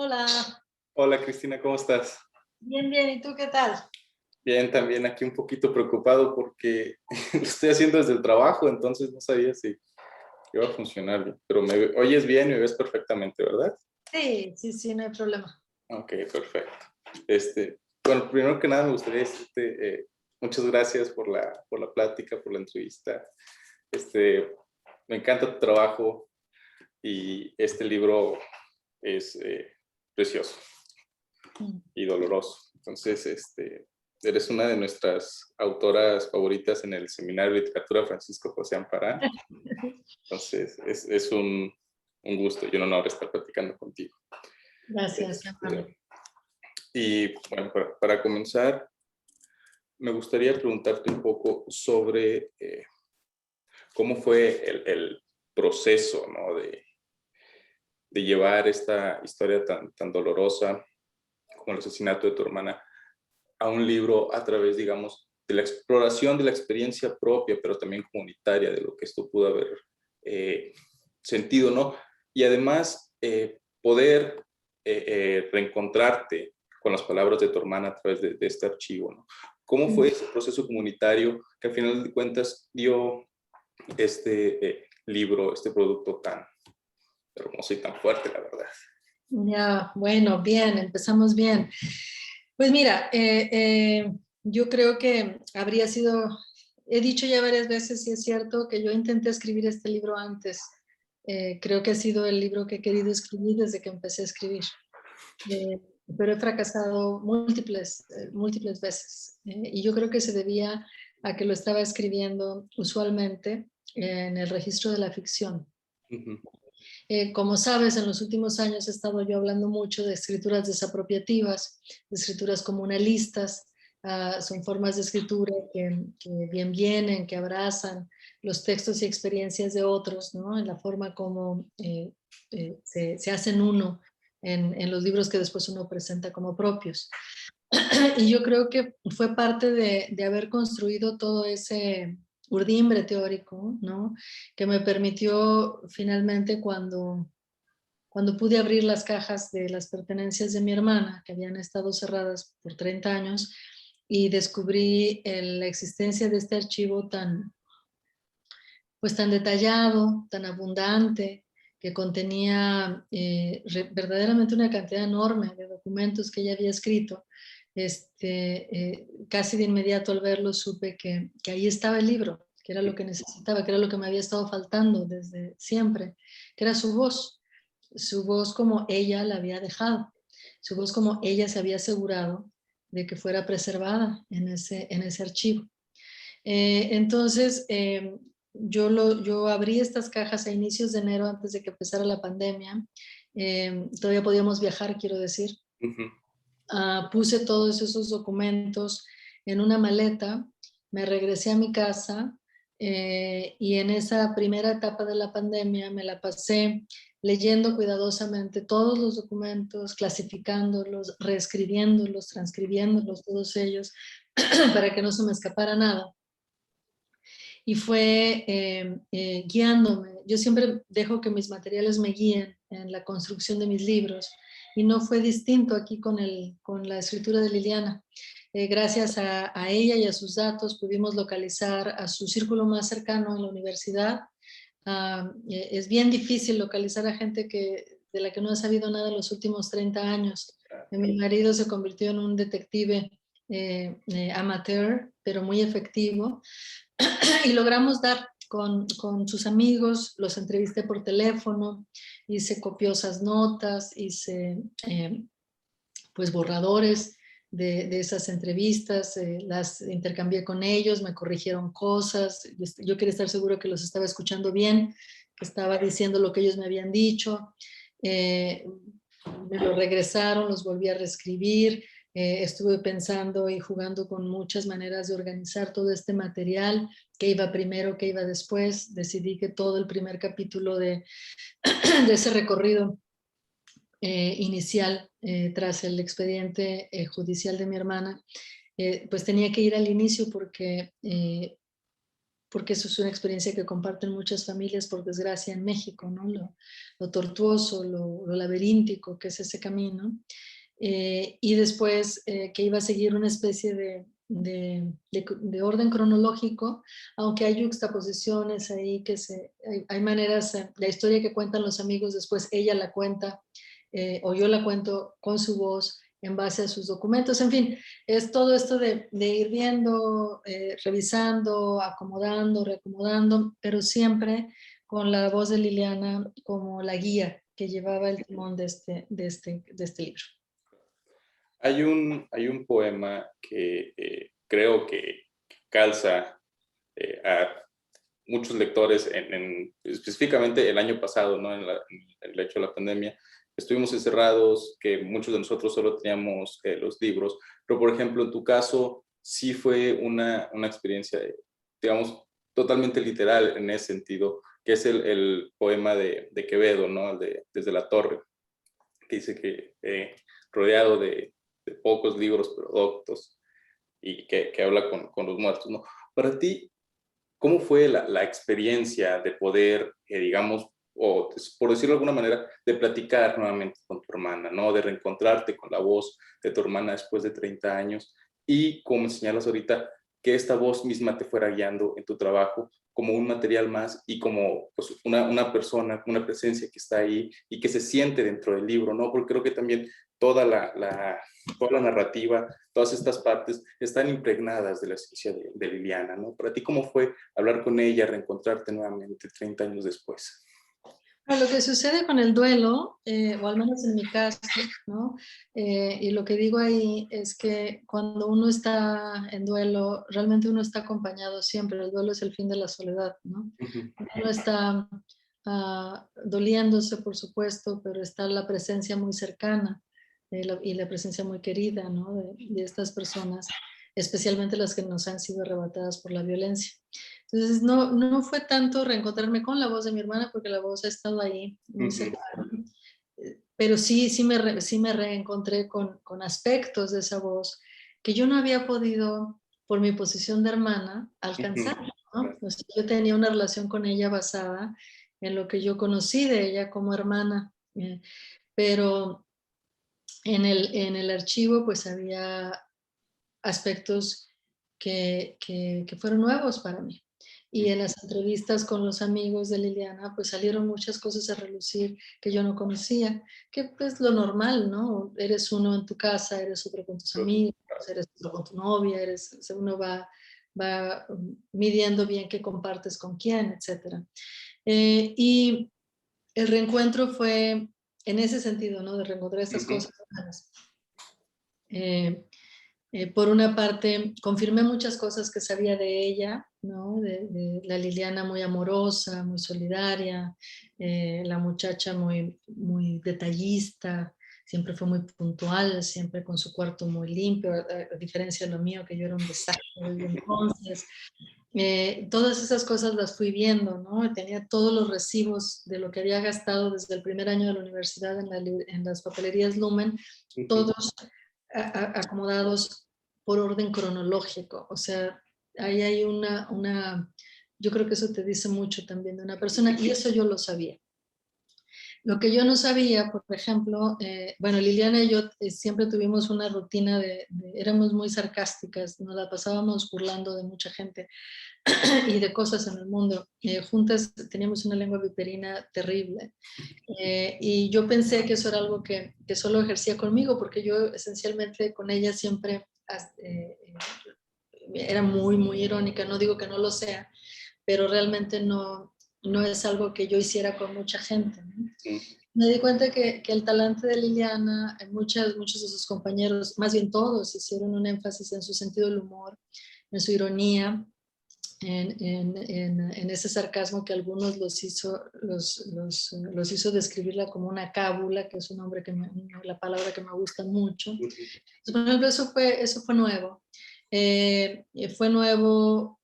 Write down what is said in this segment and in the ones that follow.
Hola, Hola Cristina, ¿cómo estás? bien, bien, ¿y tú qué tal? Bien, también aquí un poquito preocupado porque lo estoy haciendo desde el trabajo, entonces no sabía si iba a funcionar bien. Pero oyes bien y me ves perfectamente, ¿verdad? Sí, sí, sí, no hay problema. Ok, perfecto. Bueno, primero que nada me gustaría decirte muchas gracias por la plática, por la entrevista. Este, Me encanta tu trabajo y este libro es precioso Mm. y doloroso. Entonces, eres una de nuestras autoras favoritas en el Seminario de Literatura Francisco José Amparán. Entonces, es un gusto y un honor estar platicando contigo. Gracias, mi amable. Este, y bueno, para comenzar, me gustaría preguntarte un poco sobre cómo fue el proceso, ¿no? de llevar esta historia tan dolorosa como el asesinato de tu hermana a un libro a través, digamos, de la exploración de la experiencia propia, pero también comunitaria, de lo que esto pudo haber eh, sentido, ¿no? Y además poder reencontrarte con las palabras de tu hermana a través de este archivo, ¿no? ¿Cómo fue Mm. ese proceso comunitario que al final de cuentas dio este libro, este producto tan hermoso y tan fuerte, la verdad? Ya, bueno, bien, empezamos bien. Pues mira, yo creo que habría sido, he dicho ya varias veces, y es cierto, que yo intenté escribir este libro antes. Creo que ha sido el libro que he querido escribir desde que empecé a escribir. Eh, pero he fracasado múltiples veces. Y yo creo que se debía a que lo estaba escribiendo usualmente en el registro de la ficción. Ujú, Como sabes, en los últimos años he estado yo hablando mucho de escrituras desapropiativas, de escrituras comunalistas. Son formas de escritura que bien vienen, que abrazan los textos y experiencias de otros, ¿no? En la forma como se hacen uno en los libros que después uno presenta como propios. Y yo creo que fue parte de haber construido todo ese urdimbre teórico, ¿no? Que me permitió finalmente cuando pude abrir las cajas de las pertenencias de mi hermana, que habían estado cerradas por 30 años, y descubrí la existencia de este archivo pues tan detallado, tan abundante, que contenía verdaderamente una cantidad enorme de documentos que ella había escrito. Casi de inmediato al verlo supe que ahí estaba el libro, que era lo que necesitaba, que era lo que me había estado faltando desde siempre, que era su voz como ella la había dejado, su voz como ella se había asegurado de que fuera preservada en ese archivo. Entonces, yo abrí estas cajas a inicios de enero, antes de que empezara la pandemia. Todavía podíamos viajar, quiero decir. ujú. Puse todos esos documentos en una maleta, me regresé a mi casa, y en esa primera etapa de la pandemia me la pasé leyendo cuidadosamente todos los documentos, clasificándolos, reescribiéndolos, transcribiéndolos, todos ellos, para que no se me escapara nada. Y fue guiándome. Yo siempre dejo que mis materiales me guíen en la construcción de mis libros, y no fue distinto aquí con la escritura de Liliana. Gracias a ella y a sus datos pudimos localizar a su círculo más cercano en la universidad. Es bien difícil localizar a gente de la que no ha sabido nada en los últimos 30 años. Mi marido se convirtió en un detective amateur, pero muy efectivo, y logramos dar con sus amigos, los entrevisté por teléfono, hice copiosas notas, hice pues borradores de esas entrevistas, las intercambié con ellos, me corrigieron cosas, yo quería estar seguro que los estaba escuchando bien, que estaba diciendo lo que ellos me habían dicho. Eh, Me lo regresaron, los volví a reescribir. Estuve pensando y jugando con muchas maneras de organizar todo este material, qué iba primero, qué iba después. Decidí que todo el primer capítulo de ese recorrido inicial, tras el expediente judicial de mi hermana, pues tenía que ir al inicio, porque porque eso es una experiencia que comparten muchas familias, por desgracia, en México, ¿no? Lo tortuoso, lo laberíntico que es ese camino. Y después que iba a seguir una especie de orden cronológico, aunque hay juxtaposiciones ahí, hay maneras, la historia que cuentan los amigos, después ella la cuenta, o yo la cuento con su voz, en base a sus documentos. En fin, es todo esto de ir viendo, revisando, acomodando, reacomodando, pero siempre con la voz de Liliana como la guía que llevaba el timón de este libro. Hay un poema que creo que calza a muchos lectores, específicamente el año pasado, ¿no? En el hecho de la pandemia. Estuvimos encerrados, que muchos de nosotros solo teníamos los libros, pero por ejemplo, en tu caso, sí fue una experiencia, digamos, totalmente literal en ese sentido, que es el poema de Quevedo, ¿no? Desde la torre, que dice que rodeado de pocos libros, pero doctos, y que habla con los muertos, ¿no? Para ti, ¿cómo fue la experiencia de poder, digamos, o por decirlo de alguna manera, de platicar nuevamente con tu hermana, ¿no? De reencontrarte con la voz de tu hermana después de 30 años y, como señalas ahorita, que esta voz misma te fuera guiando en tu trabajo como un material más y como pues, una persona, una presencia que está ahí y que se siente dentro del libro, ¿no? Porque creo que también toda toda la narrativa, todas estas partes están impregnadas de la esencia de Liliana, ¿no? Para ti, ¿cómo fue hablar con ella, reencontrarte nuevamente 30 años después? Lo que sucede con el duelo, o al menos en mi caso, ¿no? Y lo que digo ahí es que cuando uno está en duelo, realmente uno está acompañado siempre. El duelo es el fin de la soledad, ¿no? Ujú. Uno está doliéndose, por supuesto, pero está la presencia muy cercana y la presencia muy querida, ¿no? De estas personas, especialmente las que nos han sido arrebatadas por la violencia. Entonces, no fue tanto reencontrarme con la voz de mi hermana, porque la voz ha estado ahí, muy cercana, pero sí me reencontré con aspectos de esa voz que yo no había podido, por mi posición de hermana, alcanzar, ¿no? O sea, yo tenía una relación con ella basada en lo que yo conocí de ella como hermana, pero en el archivo pues había aspectos que fueron nuevos para mí. Y en las entrevistas con los amigos de Liliana, pues salieron muchas cosas a relucir que yo no conocía, que pues lo normal, ¿no? Eres uno en tu casa, eres otro con tus amigos, eres otro con tu novia, uno va midiendo bien qué compartes con quién, etc. Y el reencuentro fue en ese sentido, ¿no? De reencontrar estas cosas humanas. Por una parte, confirmé muchas cosas que sabía de ella, ¿no? De la Liliana muy amorosa, muy solidaria, la muchacha muy detallista, siempre fue muy puntual, siempre con su cuarto muy limpio, a diferencia de lo mío, que yo era un desastre desde entonces. Todas esas cosas las fui viendo, ¿no? Tenía todos los recibos de lo que había gastado desde el primer año de la universidad en las papelerías Lumen, todos acomodados por orden cronológico. O sea, ahí hay yo creo que eso te dice mucho también de una persona, y eso yo lo sabía. Lo que yo no sabía, por ejemplo, bueno, Liliana y yo siempre tuvimos una rutina éramos muy sarcásticas, nos la pasábamos burlando de mucha gente y de cosas en el mundo. Juntas teníamos una lengua viperina terrible. Y yo pensé que eso era algo que solo ejercía conmigo, porque yo esencialmente con ella siempre era muy irónica. No digo que no lo sea, pero realmente no es algo que yo hiciera con mucha gente, ¿no? Me di cuenta que el talante de Liliana, muchos de sus compañeros, más bien todos, hicieron un énfasis en su sentido del humor, en su ironía, en ese sarcasmo que algunos los hizo describirla como una cábula, que es un nombre la palabra que me gusta mucho. Entonces, por ejemplo, eso fue nuevo. Fue nuevo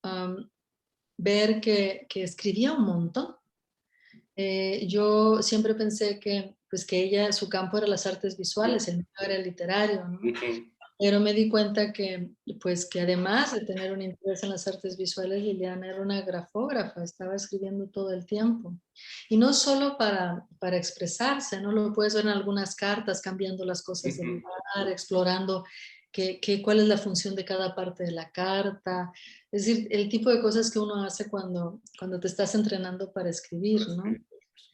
ver que escribía un montón. Yo siempre pensé que ella, su campo era las artes visuales, el mío era el literario, ¿no? Pero me di cuenta que, pues, que además de tener un interés en las artes visuales, Liliana era una grafógrafa, estaba escribiendo todo el tiempo. Y no solo para expresarse, ¿no? Lo puedes ver en algunas cartas, cambiando las cosas del Ujú. lugar, explorando cuál es la función de cada parte de la carta. Es decir, el tipo de cosas que uno hace cuando te estás entrenando para escribir, ¿no?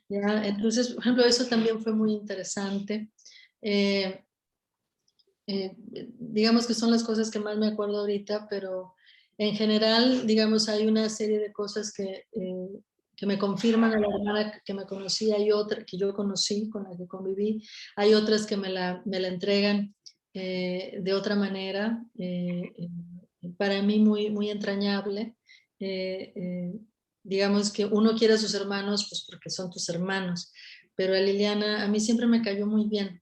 Ya, entonces, por ejemplo, eso también fue muy interesante. Eh, digamos que son las cosas que más me acuerdo ahorita, pero en general, digamos, hay una serie de cosas que me confirman a la hermana que me conocí, hay otra que yo conocí, con la que conviví, hay otras que me la entregan de otra manera, para mí muy, muy entrañable. Eh, eh, digamos que uno quiere a sus hermanos, pues porque son tus hermanos, pero a Liliana a mí siempre me cayó muy bien,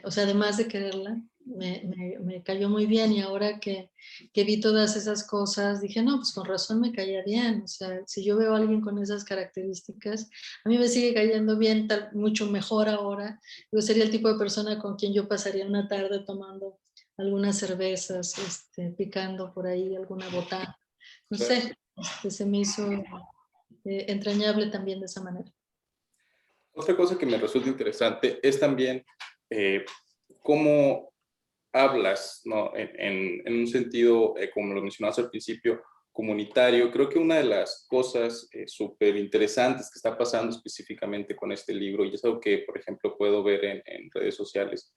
o sea, además de quererla, me cayó muy bien y ahora que vi todas esas cosas, dije, no, pues con razón me caía bien. O sea, si yo veo a alguien con esas características, a mí me sigue cayendo bien, mucho mejor ahora. Yo sería el tipo de persona con quien yo pasaría una tarde tomando algunas cervezas, picando por ahí alguna botana. No Claro. sé, se me hizo entrañable también de esa manera. Otra cosa que me resulta interesante es también eh, cómo hablas, ¿no? En un sentido, como lo mencionabas al principio, comunitario. Creo que una de las cosas súper interesantes que está pasando específicamente con este libro, y es algo que, por ejemplo, puedo ver en redes sociales,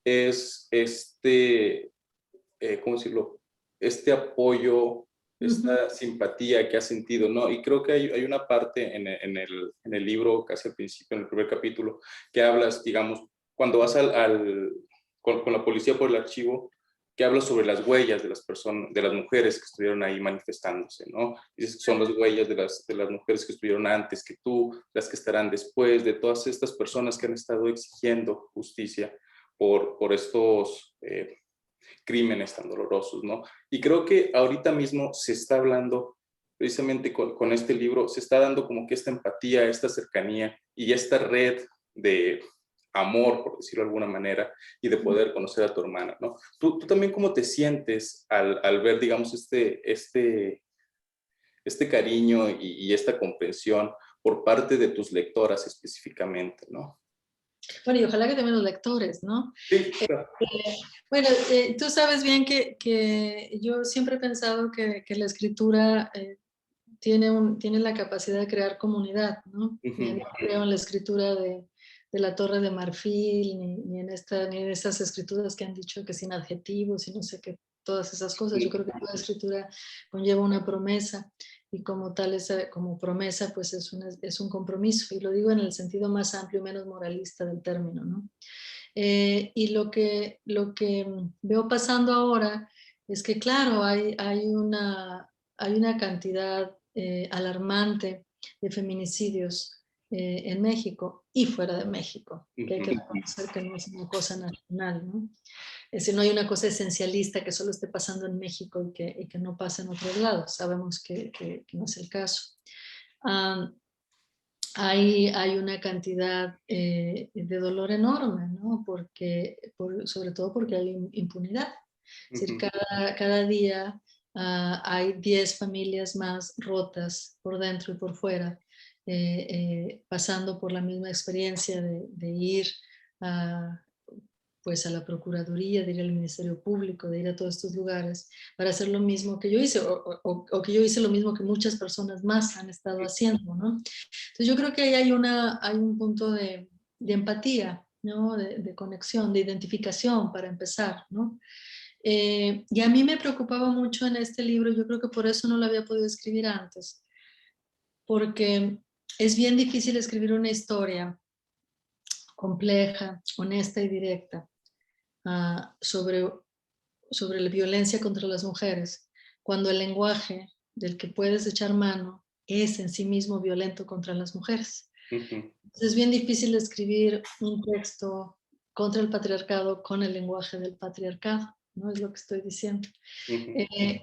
es ¿cómo decirlo? Este apoyo, Ujú. esta simpatía que has sentido, ¿no? Y creo que hay una parte en el libro, casi al principio, en el primer capítulo, que hablas, digamos, cuando vas con la policía por el archivo, que hablas sobre las huellas de las personas, de las mujeres que estuvieron ahí manifestándose, ¿no? Dices que son las huellas de las mujeres que estuvieron antes que tú, las que estarán después, de todas estas personas que han estado exigiendo justicia por estos crímenes tan dolorosos, ¿no? Y creo que ahorita mismo se está hablando, precisamente con este libro, se está dando como que esta empatía, esta cercanía y esta red de amor, por decirlo de alguna manera, y de poder conocer a tu hermana, ¿no? ¿Tú también cómo te sientes al ver, digamos, este cariño y esta comprensión por parte de tus lectoras específicamente, ¿no? Bueno, y ojalá que también los lectores, ¿no? Sí, claro. Bueno, tú sabes bien que yo siempre he pensado que la escritura tiene la capacidad de crear comunidad, ¿no? Ujú. No creo en la escritura de la Torre de Marfil, ni en esas escrituras que han dicho que sin adjetivos y no sé qué, todas esas cosas. Yo creo que toda escritura conlleva una promesa y como tal, como promesa, pues es un compromiso. Y lo digo en el sentido más amplio, menos moralista del término, ¿no? Y lo que veo pasando ahora es que, claro, hay una cantidad alarmante de feminicidios en México y fuera de México, que hay que Ujú. reconocer que no es una cosa nacional, ¿no? Es decir, no hay una cosa esencialista que solo esté pasando en México y que no pase en otros lados. Sabemos que no es el caso. Ah, hay una cantidad de dolor enorme, ¿no? Sobre todo porque hay impunidad. Es decir, Ujú. cada día hay 10 familias más rotas por dentro y por fuera, pasando por la misma experiencia de ir a, pues a la Procuraduría, de ir al Ministerio Público, de ir a todos estos lugares para hacer lo mismo que yo hice, o que yo hice lo mismo que muchas personas más han estado haciendo, ¿no? Entonces yo creo que ahí hay un punto de empatía, ¿no? De conexión, de identificación para empezar, ¿no? Y a mí me preocupaba mucho en este libro, yo creo que por eso no lo había podido escribir antes, porque es bien difícil escribir una historia compleja, honesta y directa sobre la violencia contra las mujeres, cuando el lenguaje del que puedes echar mano es en sí mismo violento contra las mujeres. Ujú. Entonces es bien difícil escribir un texto contra el patriarcado con el lenguaje del patriarcado, ¿no? Es lo que estoy diciendo. Ujú.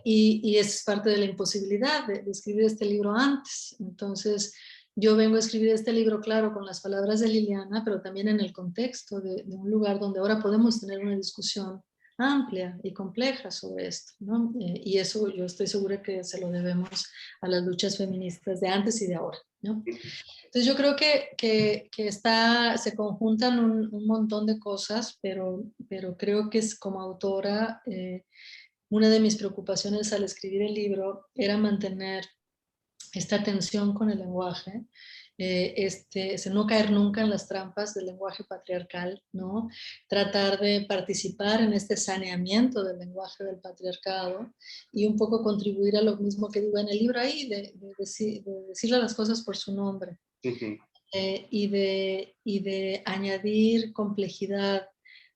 Y es parte de la imposibilidad de escribir este libro antes. Entonces, yo vengo a escribir este libro, claro, con las palabras de Liliana, pero también en el contexto de un lugar donde ahora podemos tener una discusión amplia y compleja sobre esto, ¿no? Y eso yo estoy segura que se lo debemos a las luchas feministas de antes y de ahora, ¿no? Entonces yo creo que se conjuntan un montón de cosas, pero creo que es como autora, una de mis preocupaciones al escribir el libro era mantener esta tensión con el lenguaje, no caer nunca en las trampas del lenguaje patriarcal, ¿no? Tratar de participar en este saneamiento del lenguaje del patriarcado y un poco contribuir a lo mismo que digo en el libro ahí, de decirle las cosas por su nombre. Ujú. Y de añadir complejidad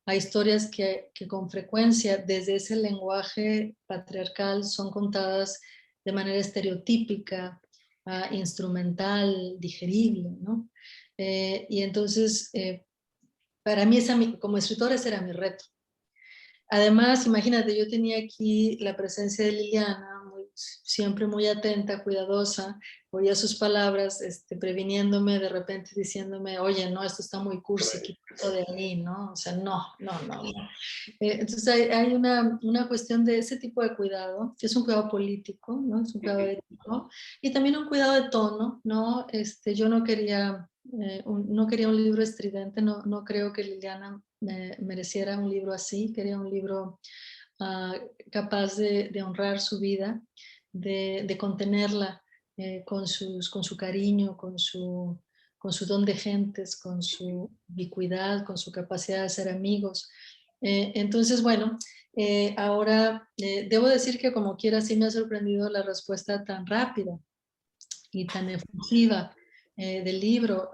a historias que con frecuencia desde ese lenguaje patriarcal son contadas de manera estereotípica, instrumental, digerible, ¿no? Y entonces, para mí, como escritora, ese era mi reto. Además, imagínate, yo tenía aquí la presencia de Liliana, siempre muy atenta, cuidadosa, oía sus palabras, previniéndome, de repente diciéndome, oye, no, esto está muy cursi, quítate de ahí, ¿no? O sea, no, no, no, no. Entonces hay una cuestión de ese tipo de cuidado, que es un cuidado político, ¿no? Es un cuidado ético, y también un cuidado de tono, ¿no? Yo no quería, no quería un libro estridente, no creo que Liliana mereciera un libro así, quería un libro capaz de honrar su vida, de contenerla con su cariño, con su don de gentes, con su ubicuidad, con su capacidad de ser amigos. Entonces, bueno, ahora debo decir que como quiera sí me ha sorprendido la respuesta tan rápida y tan efusiva del libro.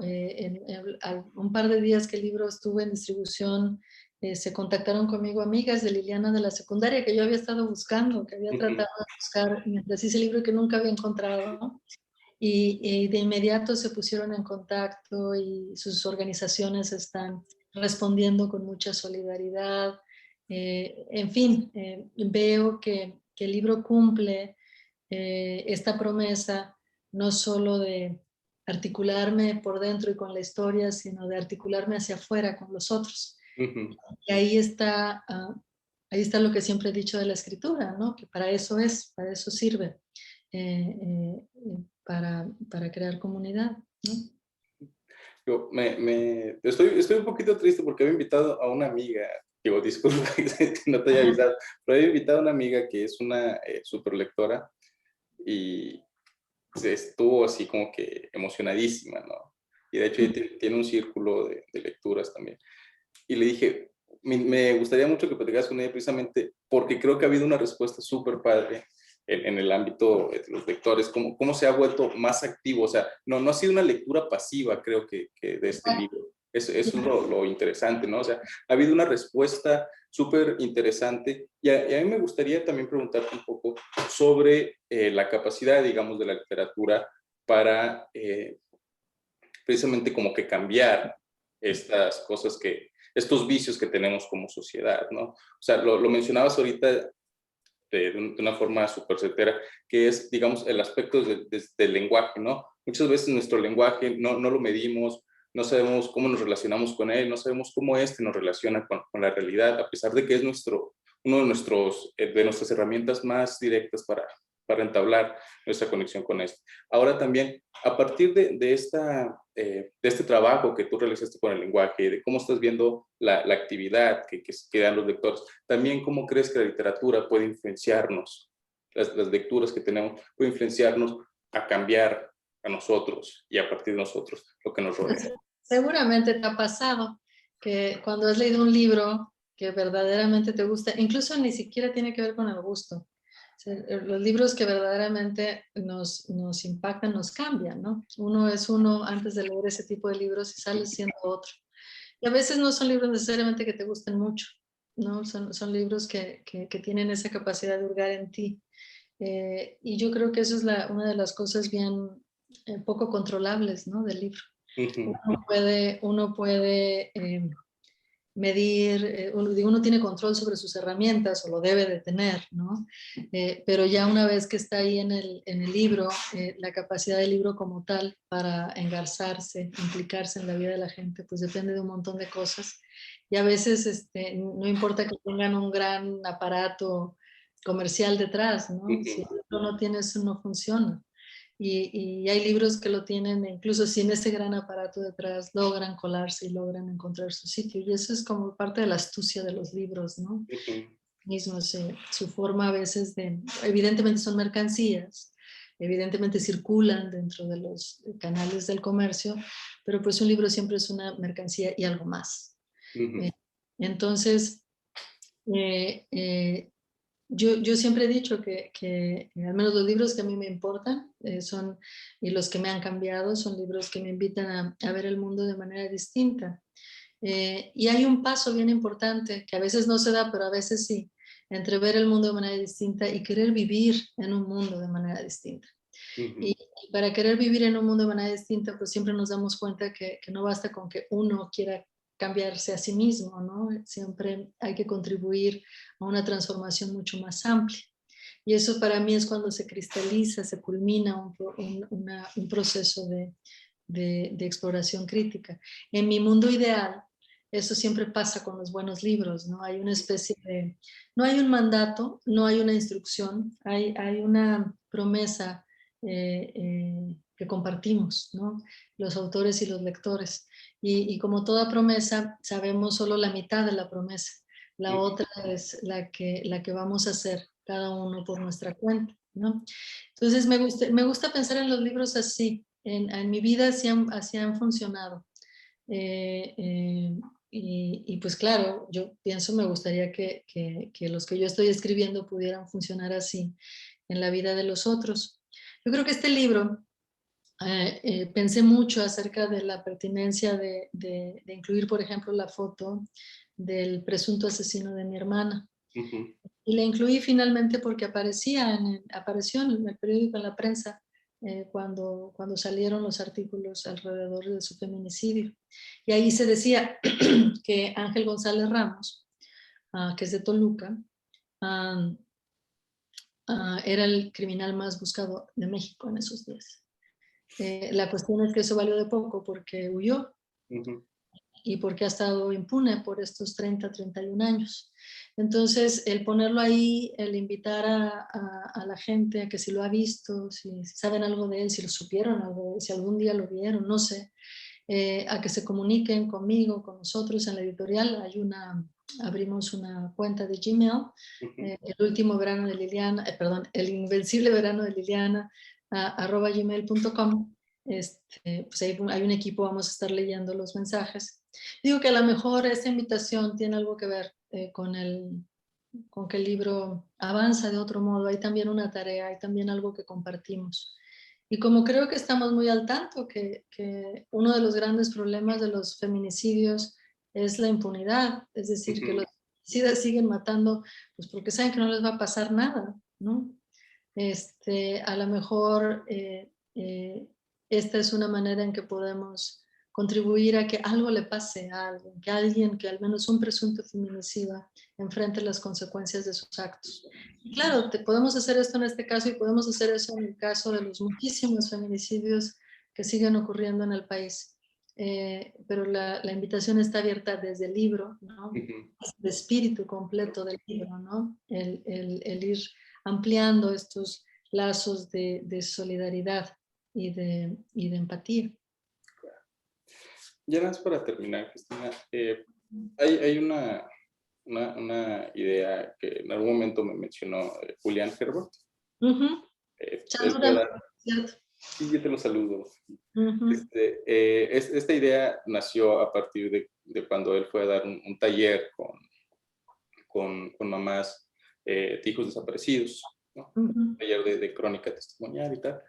Un par de días que el libro estuvo en distribución, se contactaron conmigo amigas de Liliana de la secundaria que yo había estado buscando, que había tratado de buscar mientras hice el libro y que nunca había encontrado. Y de inmediato se pusieron en contacto y sus organizaciones están respondiendo con mucha solidaridad. En fin, veo que el libro cumple esta promesa no solo de articularme por dentro y con la historia, sino de articularme hacia afuera con los otros. Ujú. Y ahí está lo que siempre he dicho de la escritura, ¿no? Que para eso sirve, para crear comunidad, ¿no? Estoy un poquito triste porque había invitado a una amiga, digo, disculpa que no te haya avisado, pero había invitado a una amiga que es una super lectora y estuvo así como que emocionadísima, ¿no? Y de hecho ella tiene un círculo de lecturas también. Y le dije, me gustaría mucho que platicaras con ella precisamente porque creo que ha habido una respuesta súper padre en el ámbito de los lectores, cómo se ha vuelto más activo, o sea, no ha sido una lectura pasiva, creo que de este libro. Eso es lo interesante, ¿no? O sea, ha habido una respuesta súper interesante y a mí me gustaría también preguntarte un poco sobre la capacidad, digamos, de la literatura para precisamente como que cambiar estas cosas estos vicios que tenemos como sociedad, ¿no? O sea, lo mencionabas ahorita de una forma súper certera, que es, digamos, el aspecto del lenguaje, ¿no? Muchas veces nuestro lenguaje no lo medimos, no sabemos cómo nos relacionamos con él, no sabemos cómo nos relaciona con la realidad, a pesar de que es uno de nuestras herramientas más directas para entablar nuestra conexión con esto. Ahora también, a partir de este trabajo que tú realizaste con el lenguaje, de cómo estás viendo la actividad que dan los lectores, también cómo crees que la literatura puede influenciarnos, las lecturas que tenemos, puede influenciarnos a cambiar a nosotros y a partir de nosotros lo que nos rodea. Seguramente te ha pasado que cuando has leído un libro que verdaderamente te gusta, incluso ni siquiera tiene que ver con el gusto. O sea, los libros que verdaderamente nos impactan, nos cambian, ¿no? Uno es uno antes de leer ese tipo de libros y sale siendo otro. Y a veces no son libros necesariamente que te gusten mucho, ¿no? Son libros que tienen esa capacidad de hurgar en ti. Y yo creo que eso es una de las cosas bien poco controlables, ¿no? Del libro. Ujú. Uno puede medir, uno tiene control sobre sus herramientas o lo debe de tener, ¿no? Pero ya una vez que está ahí en el libro, la capacidad del libro como tal para engarzarse, implicarse en la vida de la gente, pues depende de un montón de cosas. y a veces no importa que tengan un gran aparato comercial detrás, ¿no? Si el libro no tiene eso, no funciona. Y hay libros que lo tienen, incluso sin ese gran aparato detrás, logran colarse y logran encontrar su sitio. Y eso es como parte de la astucia de los libros, ¿no? Mismos, su forma a veces evidentemente son mercancías, evidentemente circulan dentro de los canales del comercio, pero pues un libro siempre es una mercancía y algo más. Entonces, yo siempre he dicho que al menos los libros que a mí me importan son, y los que me han cambiado, son libros que me invitan a ver el mundo de manera distinta. Y hay un paso bien importante que a veces no se da, pero a veces sí, entre ver el mundo de manera distinta y querer vivir en un mundo de manera distinta. Y para querer vivir en un mundo de manera distinta, pues siempre nos damos cuenta que no basta con que uno quiera cambiarse a sí mismo, ¿no? Siempre hay que contribuir a una transformación mucho más amplia. Y eso para mí es cuando se cristaliza, se culmina un proceso de exploración crítica. En mi mundo ideal, eso siempre pasa con los buenos libros, ¿no? Hay una especie de, no hay un mandato, no hay una instrucción, hay una promesa que compartimos, ¿no? Los autores y los lectores. Y como toda promesa, sabemos solo la mitad de la promesa. La otra es la que vamos a hacer cada uno por nuestra cuenta, ¿no? Entonces me gusta pensar en los libros así. En mi vida así han funcionado. Y pues claro, yo pienso, me gustaría que los que yo estoy escribiendo pudieran funcionar así en la vida de los otros. Yo creo que este libro, pensé mucho acerca de la pertinencia de incluir, por ejemplo, la foto del presunto asesino de mi hermana. Y la incluí finalmente porque apareció en el periódico, en la prensa, cuando salieron los artículos alrededor de su feminicidio. Y ahí se decía que Ángel González Ramos, que es de Toluca, era el criminal más buscado de México en esos días. La cuestión es que eso valió de poco porque huyó y porque ha estado impune por estos 31 años. Entonces, el ponerlo ahí, el invitar a la gente a que si lo ha visto, si saben algo de él, si lo supieron algo, si algún día lo vieron, no sé, a que se comuniquen conmigo, con nosotros en la editorial. Abrimos una cuenta de Gmail, el último verano de Liliana, perdón, el invencible verano de Liliana, @gmail.com. Pues hay un equipo, vamos a estar leyendo los mensajes. Digo que a lo mejor esta invitación tiene algo que ver con que el libro avanza de otro modo. Hay también una tarea, hay también algo que compartimos. Y como creo que estamos muy al tanto que uno de los grandes problemas de los feminicidios es la impunidad, es decir, que los feminicidas siguen matando pues porque saben que no les va a pasar nada, ¿no? A lo mejor esta es una manera en que podemos contribuir a que algo le pase a alguien, que alguien, que al menos un presunto feminicida, enfrente las consecuencias de sus actos. Y claro, podemos hacer esto en este caso y podemos hacer eso en el caso de los muchísimos feminicidios que siguen ocurriendo en el país. Pero la invitación está abierta desde el libro, ¿no? El espíritu completo del libro, ¿no? El ir ampliando estos lazos de solidaridad y de empatía. Ya más para terminar, Cristina, hay una idea que en algún momento me mencionó Julián Herbert. Saluda, ¿cierto? Sí, yo te lo saludo. Uh-huh. Esta idea nació a partir de cuando él fue a dar un taller con mamás de hijos desaparecidos, ¿no? Un taller de crónica testimonial y tal.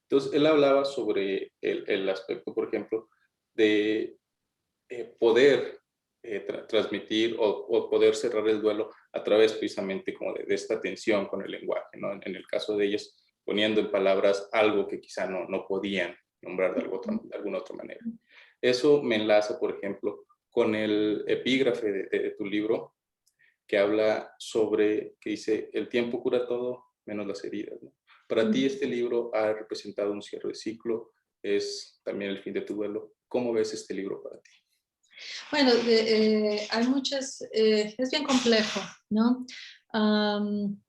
Entonces, él hablaba sobre el aspecto, por ejemplo, de poder transmitir o poder cerrar el duelo a través precisamente como de esta tensión con el lenguaje, ¿no? En el caso de ellos, poniendo en palabras algo que quizá no podían nombrar de alguna otra manera. Eso me enlaza, por ejemplo, con el epígrafe de tu libro, que habla sobre, que dice, el tiempo cura todo, menos las heridas, ¿no? Para ti este libro ha representado un cierre de ciclo, es también el fin de tu duelo. ¿Cómo ves este libro para ti? Bueno, hay muchas, es bien complejo, ¿no?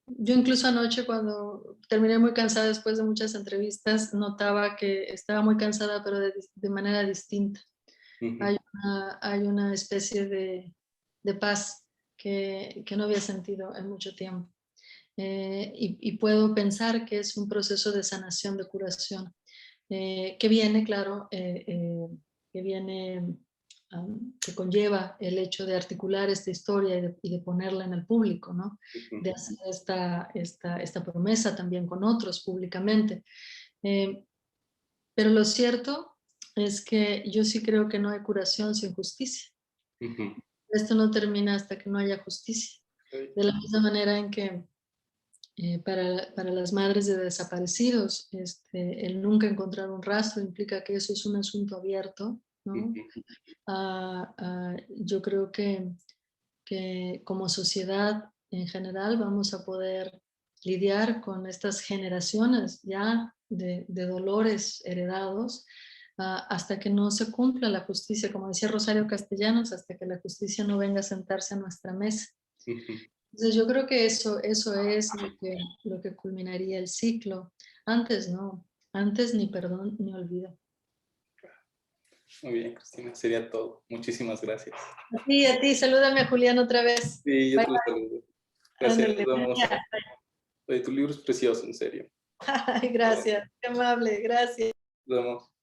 Yo incluso anoche cuando terminé muy cansada después de muchas entrevistas, notaba que estaba muy cansada, pero de manera distinta. Ujú, Hay una especie de paz que no había sentido en mucho tiempo. Y puedo pensar que es un proceso de sanación, de curación, que viene, claro, que viene, que conlleva el hecho de articular esta historia y de ponerla en el público, ¿no? ujú, De hacer esta promesa también con otros públicamente. Eh, pero lo cierto es que yo sí creo que no hay curación sin justicia. ujú. Esto no termina hasta que no haya justicia. Ok. De la misma manera en que para las madres de desaparecidos, el nunca encontrar un rastro implica que eso es un asunto abierto, ¿no? Ujú, Yo creo que como sociedad en general vamos a poder lidiar con estas generaciones ya de dolores heredados hasta que no se cumpla la justicia, como decía Rosario Castellanos, hasta que la justicia no venga a sentarse a nuestra mesa. ujú. Entonces yo creo que eso es lo que culminaría el ciclo. Antes no, antes ni perdón ni olvido. Muy bien, Cristina, sería todo. Muchísimas gracias. A ti, salúdame a Julián otra vez. Sí, yo Bye, te lo saludo. Gracias, ándale. nos vemos. Oye, tu libro es precioso, en serio. Ay, Perdón, gracias, qué amable, gracias. nos vemos.